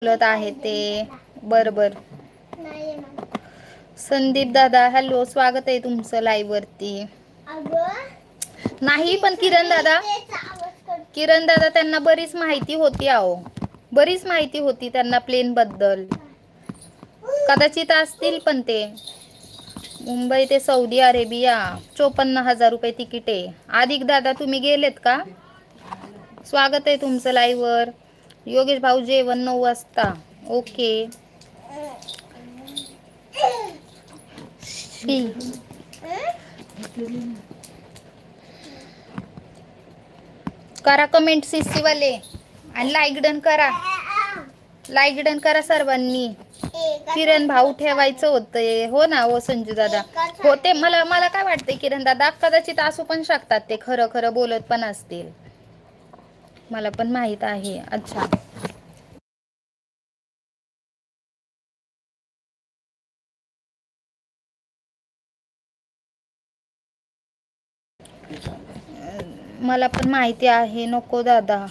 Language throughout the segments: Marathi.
बोलत आहे ते बरोबर. संदीप दादा हॅलो, स्वागत आहे तुमचं लाईव्ह वरती. नाही पण किरण दादा त्यांना बरीच माहिती होती अहो, बरीच माहिती होती त्यांना प्लेन बद्दल. कदाचित असतील पण ते मुंबई ते सौदी अरेबिया 54,000 रुपये तिकीट आहे. अधिक दादा तुम्ही गेलेत का? स्वागत आहे तुमचं लाईव्ह वर. योगेश भाऊ जेवण 9 वाजता. ओके. करा कमेंट सीसी वाले आणि लाईक डन करा, लाईक डन करा सर्वांनी. किरण भाऊ ठेवायचं होतंय हो ना हो संजू दादा होते. मला काय वाटतंय किरण दादा कदाचित असू पण शकतात ते खरं खरं बोलत पण असतील, मला पण माहित आहे. अच्छा मला पण माहिती आहे. नको दादा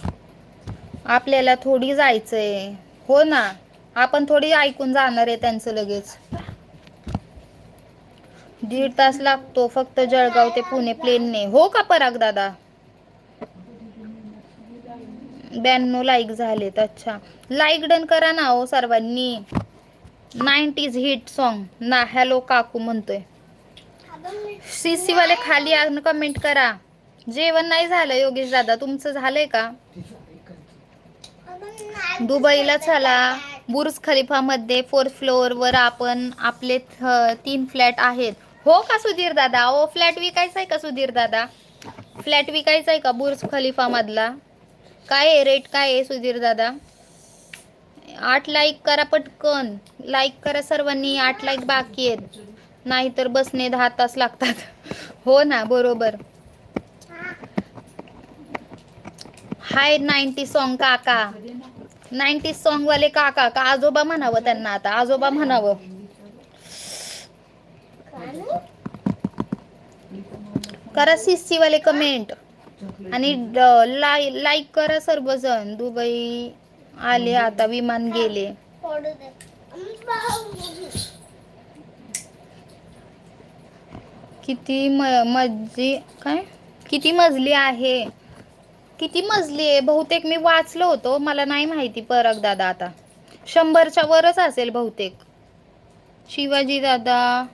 आपल्याला थोडी जायचंय हो ना, आपण थोडी ऐकून जाणार आहे त्यांचं लगेच. 1.5 तास लागतो फक्त जळगाव ते पुणे प्लेनने. हो का पराग दादा? 92 लाईक झालेत. अच्छा लाईक डन करा ना हो सर्वांनी. 90s हिट सॉन्ग ना. हॅलो काकू म्हणतोय सीसी वाले खाली कमेंट करा. जेवण नाही झालं योगेश दादा, तुमचं झालंय का? दुबईला चला. बुर्ज खलिफा मध्ये 4th फ्लोअर वर आपण आपले 3 फ्लॅट आहेत. हो का सुधीर दादा? ओ फ्लॅट विकायचा आहे का सुधीर दादा? फ्लॅट विकायचा आहे का बुर्ज खलिफा मधला? काय आहे रेट, काय आहे सुधीर दादा? 8 लाईक करा पटकन, लाईक करा सर्वांनी. 8 लाईक बाकी आहेत, नाहीतर बसने 10 तास लागतात. हो ना बरोबर. हाय 90 सॉन्ग काका, 90 सॉन्ग वाले काका का आजोबा म्हणावं त्यांना, आता आजोबा म्हणावं. करा सीसी वाले कमेंट आणि लाईक करा सर्वजण. दुबई आले आता, विमान गेले. किती मजली काय, किती मजली आहे? किती मजली आहे बहुतेक मी वाचलं होतं, मला नाही माहिती पराग दादा. आता 100च्या वरच असेल बहुतेक. शिवाजी दादा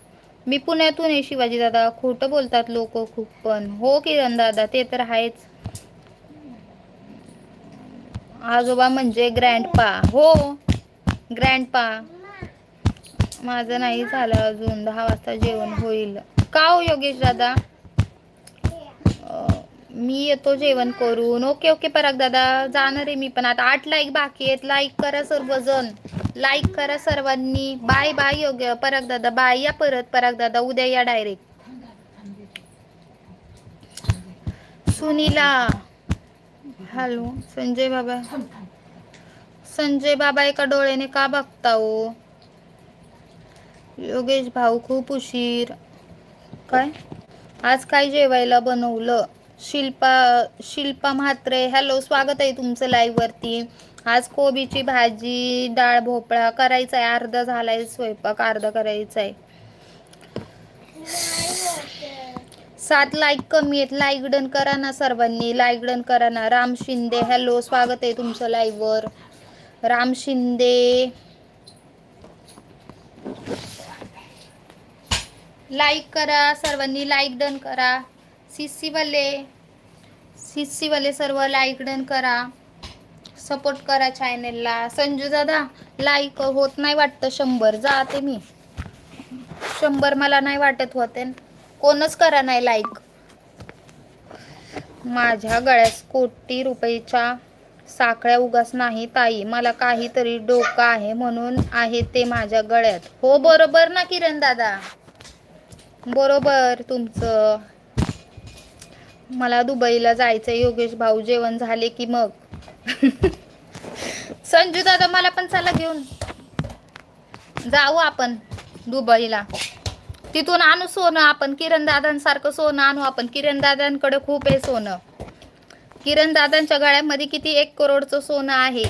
मी पुण्यातून आहे. शिवाजी दादा खोटं बोलतात लोक खूप पण. हो किरण दादा ते तर आहेच. आजोबा म्हणजे ग्रँडपा. हो ग्रँडपा. माझं नाही झालं अजून, 10 वाजता जेवण होईल. का हो योगेश दादा? मी येतो जेवण करून. ओके ओके पराग दादा जाणार आहे मी पण आता. 8 लाईक बाकी आहेत, लाईक करा सर्वजण, लाईक करा सर्वांनी. बाय बाय योग्य पराग दादा, बाय. या परत पराग दादा, उद्या या डायरेक्ट. सुनीला हॅलो. संजय बाबा, संजय बाबा एका डोळ्याने का बघता हो? योगेश भाऊ खूप उशीर. काय आज काय जेवायला बनवलं? शिल्पा म्हात्रे हॅलो, स्वागत आहे तुमचं लाईव्ह वरती. आज कोबीची भाजी, डाळ भोपळा करायचा आहे. अर्धा झालाय स्वयंपाक, अर्धा करायचा आहे. 7 लाईक कमी आहेत, लाईक डन करा ना सर्वांनी, लाईक डन करा ना. राम शिंदे हॅलो, स्वागत आहे तुमचं लाईव्ह वर. राम शिंदे लाईक करा सर्वांनी, लाईक डन करा. सीसी वाले सर्व लाईक डन करा, सपोर्ट करा चॅनेलला. संजू दादा लाईक होत नाही वाटतं 100. जाते मी 100 मला नाही वाटत होते. कोणच करा नाही लाईक. माझ्या गळ्यात कोटी रुपयाच्या साखळ्या उगाच नाही ताई, मला काहीतरी डोकं आहे म्हणून आहे ते माझ्या गळ्यात. हो बरोबर ना किरण दादा, बरोबर तुमचं. मला दुबईला जायचं योगेश भाऊ, जेवण झाले की मग. संजू दादा मला पण चला घेऊन जाऊ आपण दुबईला. तिथून आणू सोनं आपण, किरण दादांसारखं सोनं आणू आपण. किरण दादांकडे खूप आहे सोनं. किरण दादांच्या गळ्यामध्ये किती 1 करोडचं सोनं आहे.